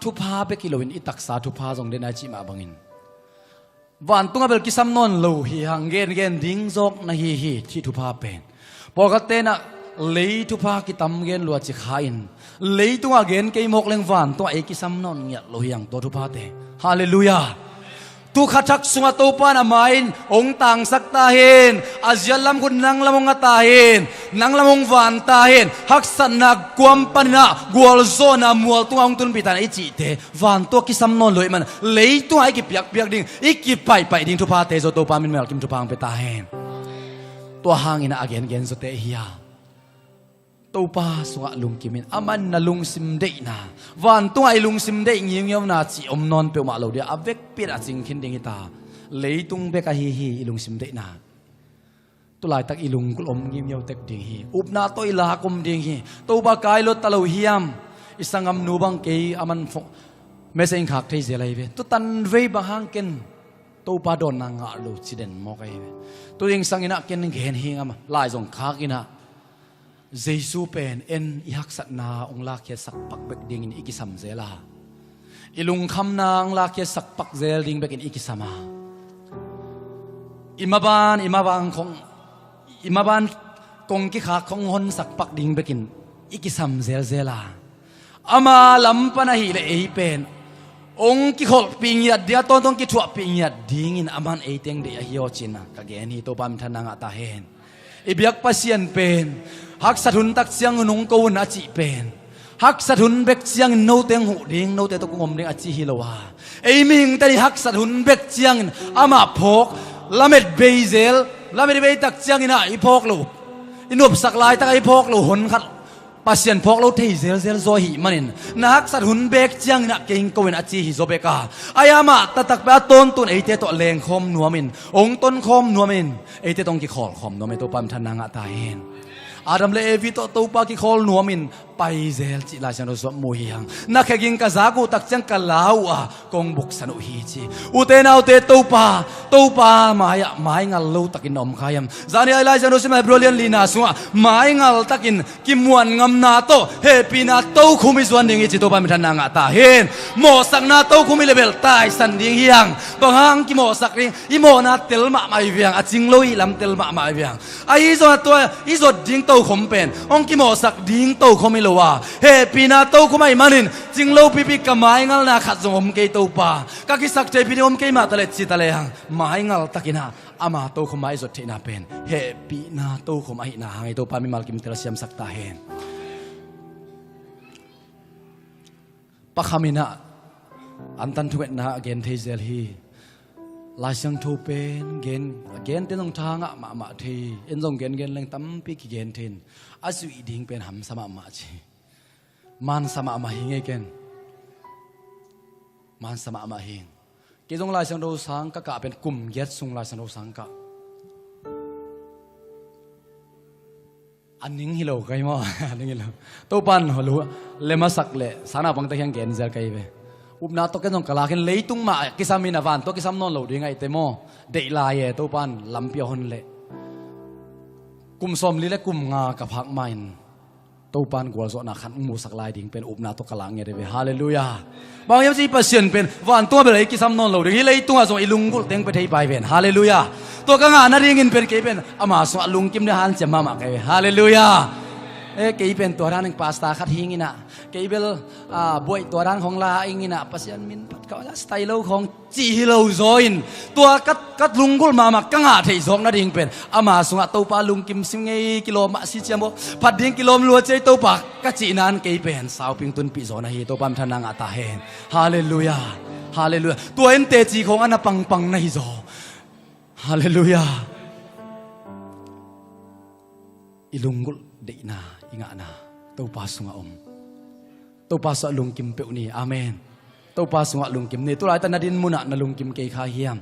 ทุพาเปกิโลวินอิตักษาทุพาจงเดนอาจิมาบังอินวันตุงเบลกิซัมนนโลฮีฮังเกนดิ้งจอกนาฮีที่ทุพาเป็นปกตินะเลยทุพากิตำเกนลัวจิขาอินเลยตัวเกนเกยมกเลงวันตัวเอกิซัมนนเนี่ยโลยังตัวทุพาเตฮาเลลูยาตุขัดชักสุงตัวปานามาอินองต่างสักตาเฮนอาเซียลำคุณนังลำงตาเฮนนังลำงวันตาเฮนฮักสันนักกวมปนะกวลโซนามัวตัวองตุนปิตานไอจีเตวันตัวกิซัมนนเลยมันเลยตัวไอกิเปียกดิ่งไอกิไปดิ่งทุพาเตโซตัวปามินเมลกิมทุพางไปตาเฮนตัวหางอินะอเกนโซเตฮียตัวป้าสวะลุงกิมินอามันน่ะลุงซิมเดน่ะวันตัวไอลุงซิมเดเงียบๆน่ะจีอมนอนเปียวมาเราเดียอเวกเปียดจิงขินดิ่งตาเลยตุงเบกะฮีลุงซิมเดน่ะ ตุลายตักอีลุงกุลอมงิมเยาเต็กดิ่งฮีอุบนาตัวอีลากุมดิ่งฮีตัวบากายลดตะลุเฮียมอิสังอัมนูบังเกยอามันเมสเองขักที่เจริญเวตุตันเวบางฮังเกนตัวปาดอนนางอาลูจิเดนมอกไอเวตัวยังสังอินะเกนเห็นฮิงอามาลายจงขักอินะเจสูเป็นเอ็นอิฮักสัตนาองลาเคียสักปักเบกดิ่งอินอิกิสัมเซลาอิลุงคำนางลาเคียสักปักเซลดิ่งเบกอินอิกิสัมาอิมาบานของอิมาบานกงกิขาของหนสักปักดิ่งเบกินอิกิสัมเซลาอามาลำปนาฮิเลเอเป็นองกิขอปิงยัดเดียต้นต้องกิถั่วปิงยัดดิ่งอินอามันเอเตงเดียฮิโอจินะกะเกนี่ตัวปั๊มทนางอัตาเฮนอิบยักปัสยันเป็นฮักสะทุนตักเสียงนุงกูนอาจิเป็นฮักสะทุนเบกเสียงโนเตงหูดิ่งโนเตตกงมดิ่งอาจิฮิโลวาเอมิงแต่ฮักสะทุนเบกเสียงอามาพกลาเมดเบเซลลาเมดเบตักเสียงอินะอีพกลูอินุบสักลายตักอีพกลูหนขัดปัสยันพกลูที่เซลโซหิมันินนักสัตว์หุ่นเบกเจียงนักเก่งกวนอาจีฮิโซเบกาอายามาตักไปต้นตุนไอเตตัวเลงคมนัวมินองต้นคมนัวมินไอเตต้องกิขอลคมนัวมินตัวปั๊มทนางตาเฮนอาดัมเลวิโตตัวปากิขอลนัวมินไปเซลจิลาชันโรสมุฮิยังนักกิงกะซากูตักเจียงกะลาวะกงบุกสนุฮิจีอุเตนาอุเตตัวปามายงัลลูตักินอมขยัมจานี่ไอลาชันโรสมาบรอเลียนลีนาสัวมายงัลตักินกิมวนงำนาโตเฮปีนาโตคุมิสวนดิ่งจิตัวปั๊มทนางตาเฮนโมสักนาโตคุมิเลเบลตายสันดิ่งฮิยังบางฮังกิโมสักดิ่งอิโมนาเตลมาไม่เวียงอาจิงลุยลำเตลมาไม่เวียงไอโซตัวอิโซดิ่งโตคมเป็นองกิโมสักดิ่งโตคมิโลวาเฮปีนาโตคุไม่มานินจิงโลปิปิกะไม้งัลนาขัดจงอมเกยโตปากะกิสักเจปินอมเกยมาตะเลจิตะเลหังไม้งัลตะกินาอามาโตคุไม่สดเทนาเป็นเฮปีนาโตคุไม่นาหังไอโตปามิมัลกิมเตลเซียมสักตาเฮนปะคามินะอันตันทุเวนะเกนเทเซลฮีลายสังทูเป็นเกนเตนงทางอะมาทีเอ็นจงเกนเลงตั้มปีกิเกนเทนอาสุอีดิงเป็นหำสมามาจีมันสมามาหิงเองมันสมามาหิงเกี่ยงลายสังโดสังกะเป็นกลุ่มเย็ดสุงลายสังโดสังกะอันนี้ฮิโลไกมั้งอันนี้ฮิโลตัวปันฮัลโหลเลมาสักเลสานาบังตะยังเกนเซลไกเวอุบนาตัวเกนจงกะลาเกนเลยตุงมากิสามินาวันตัวกิสามนอนโหลดีไงเตโมเดลายตัวปันลำเปียหนเลกุมสมลีและกุมงากับพักไมน์ตัวปานกวลโซนักขันมูสักลายดิ่งเป็นอุบนาตัวกลางเงี้ยเดวิฮาเลลูยาบางอย่างที่เปอร์เซ็นต์เป็นวันตัวเป็นอะไรกิสามนนเราเดี๋ยวเลยตัวส่งอิลุงกุลเต็งไปที่ไปเป็นฮาเลลูยาตัวกลางนั่นเองเป็นเกี่ยเป็นอามาส่งลุงกิมเนื้อหันจะมาหมักเฮาเลลูยาเกี่ยเป็นตัวร้านหนึ่งพาสต้าคัดหิงินะเกี่ยเป็นบวยตัวร้านของลาอิงินะปัสยันมินปัดเขาสไตล์ของจีฮิโลโซอินตัวกัดลุงกุลมาหมักกังอาที่สองนั่นเองเป็นอามาส่งตัวปาลุงกิมซิงเงกิโลมาสิเจมโบพัดดิ่งกิโลมลัวใจตัวปากกัจจีนันเกี่ยเป็นสาวปิงตุนปีโซนะฮีตัวปั๊มทนางอัตาเฮนฮาเลลูยาฮาเลลูยาตัวเอ็นเตจีของอันนั้นปังนะฮีโซฮาเลลูยาอิลุงกุลเดนาอิงานาตัวปาสุงอมตัวปาสุลุงกิมเปียวนี่อาเมนตัวปาสุงลุงกิมนี่ตัวไรแต่นาดินมุนะนาลุงกิมเกยขาเฮียม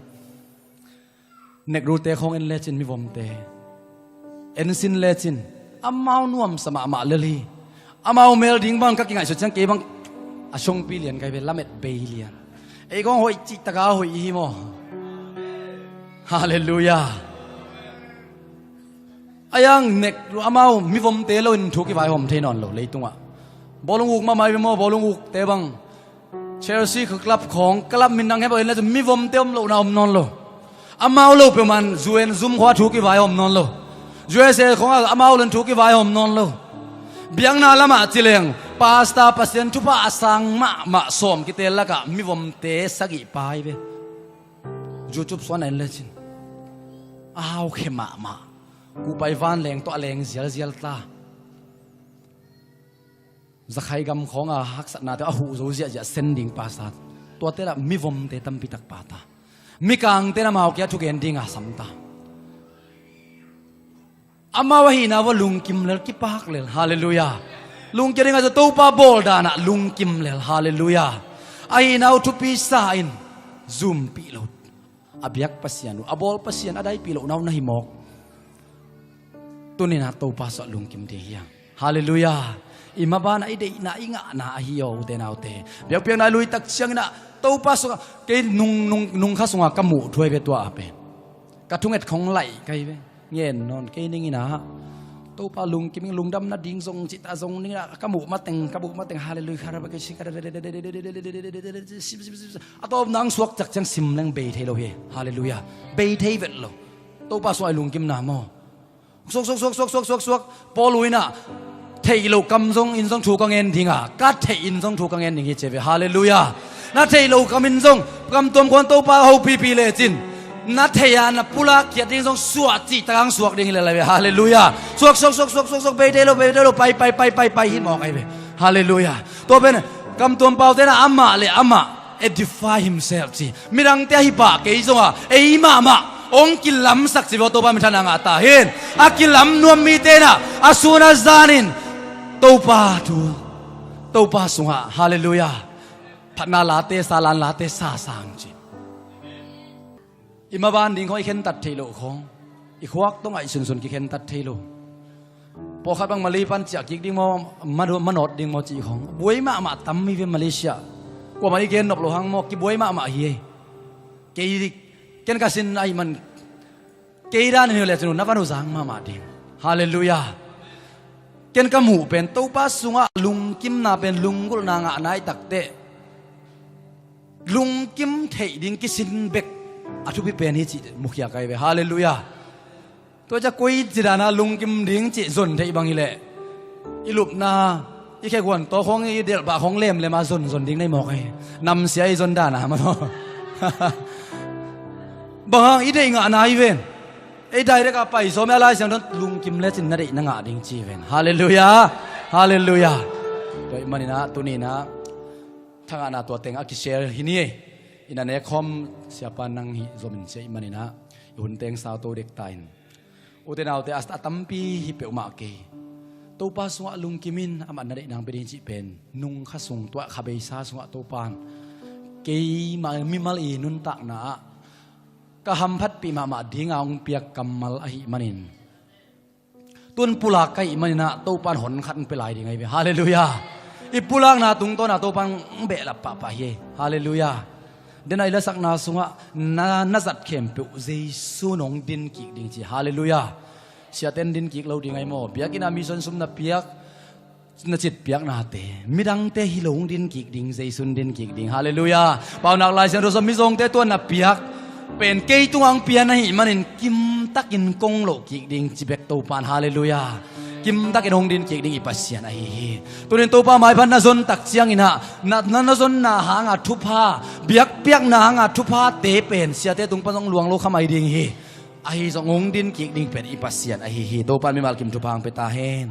เนกรูเตของเอ็นเลจินมิวมเตเอ็นซินเลจินอามาวนวมสมาเลลีอามาเมลดิ้งบังกักยังไงสุดจังเกยบังอาชงปีเลียนไกเป็นละเม็ดเบเลียนไอ้กองหอยจิตตะกาหอยอีโมฮาเลลูยาอายังเนกรูอามามิวมเตโลนทุกิไวหอมเทนอนโลเลยตัวบอลลูกมาไม่เป็นโมบอลลูกเตบังเชลซีคือกลับของกลับมินดังให้บอลแล้วจะมิวมเตมโลนาอมนอนโลอามาโลเปมันจูเอ็นซุมขวาทุกิไวหอมนอนโลจูเอเซของอามาโลนทุกิไวหอมนอนโลเบียงนาละมาจิเลงพาสต้าพัสยันทุบะสังมาสมกิเตลละกะมิวมเตสักิไปเบจูจุบสวนเอ็นเลจินอ้าวเขมากูไปวันแรงตัวแรงเสียลตาจะใครกำของฮักษณะแต่หูโซเซียจะเซนดิ้งภาษาตัวเตละมิวมเตตัมปิตักปาตามิกังเตละมาเอาแก่ทุกเอนดิ้งสัมตาอามาวะฮีนาวะลุงกิมเลลกิปากเลลฮาเลลูยาลุงจะได้ไงจะตัวปาบอลดานะลุงกิมเลลฮาเลลูยาไอ้นาวทุปีสาอินซูมปีโลดอเบียกปัสยานุอบอลปัสยานอะไรปีโลนาวนาฮิมอก ตุนินะตัวpas lungkim dia yang haleluya imabana ide na inga na hiyo de na te biak piang na lui tak siang naตัวpas ke nung khasunga kamu thoi be tua ape kathunget khong lai kai be ngen non ke ningi naตัวpas lungkim lungdam na ding song cita song ni na kamu mateng haleluya harap ke sik atau nang suak jak jang sim lang be thei lo he haleluya be thei vet loตัวpas lungkim na mo suak poluina thei lo kam song in song thu ka ngen thinga ka thei in song thu ka ngen ningi chebe hallelujah na thei lo kam in song kam tom kon to pa ho pi le chin na thei na pula kiat ding song suat chi tang suak ding le le hallelujah suak be thei lo pai hin mo kai be hallelujah to ben kam tom pau te na ama edify himself chi mirang te hi pa ke song a ei ma ong kilam sak si voto pa mitana nga tahin akilam nuam mi te na asuna zanin topa sunga hallelujah phatna late salan late sa sang chi imaban ding khoi khen tat thelo khong I khwak tong ai sun ki khen tat thelo po khat bang mali pan chia ki ding mo manot ding mo chi khong buai ma tam mi ve Malaysia ko mai gen nop lo hang mo ki buai ma hi ke ken kasin ai man keira ni le chunu navanu sang ma ding hallelujah ken kamu pen to pa sunga lungkim na pen lungul na nga nai takte lungkim thei ding kisin bek athu bi pen hi chi mukhya kai be hallelujah to ja koi jirana lungkim ding chi zon thei bang hi le ilup na i khe gon to khong i del ba khong lem le ma zon ding nei mo kai nam sia i zon da na ma no bang i dei nga nai ven ei dai re ka pai so me lai sang don lungkim le chin na dei na nga ding chi ven hallelujah toi manina tunina thanga na to teng a ki share hi ni ina ne khom siapa nang hi zomin che manina hun teng sa to dek tain uten autte asta tampi hi pe ma ke to pa sunga lungkimin ama na dei nang pe ding chi pen nung kha sung to kha be sa sunga to pan ke ma mi mal i nun tak na kaham phat pi ma dinga ong piak kamal ahi manin tun pula kai manina to pan hon khat pe lai dingai be hallelujah I pulang na tung to na to pan be la pa ye hallelujah den ai la sak na sunga na zat khem pe jesu nong din ki ding chi hallelujah sia ten din ki lo dingai mo biakina mission sum na piak na chit piak na te midang te hilong din ki ding jesu din ki ding hallelujah pau nak lai sen ro som mi jong te to na piakเป็นเกยตุงอังเปียนะฮิมันกิมตักินกงโลกิกดิงจิเบกโตปานฮาเลลูยากิมตักินหงดินกิกดิงอิปัสเซียนะฮิตัวนี้โตปาไม้พันนาซนตักเชียงอินะนาซนนาหางาทุพาเบียกเปียกนาหางาทุพาเตเป็นเสียเตตุงปะต้องหลวงโลขมายดิงฮิไอสงงดินกิกดิงเป็นอิปัสเซียนะฮิโตปานมีมาลกิมทุพางเปตาเฮน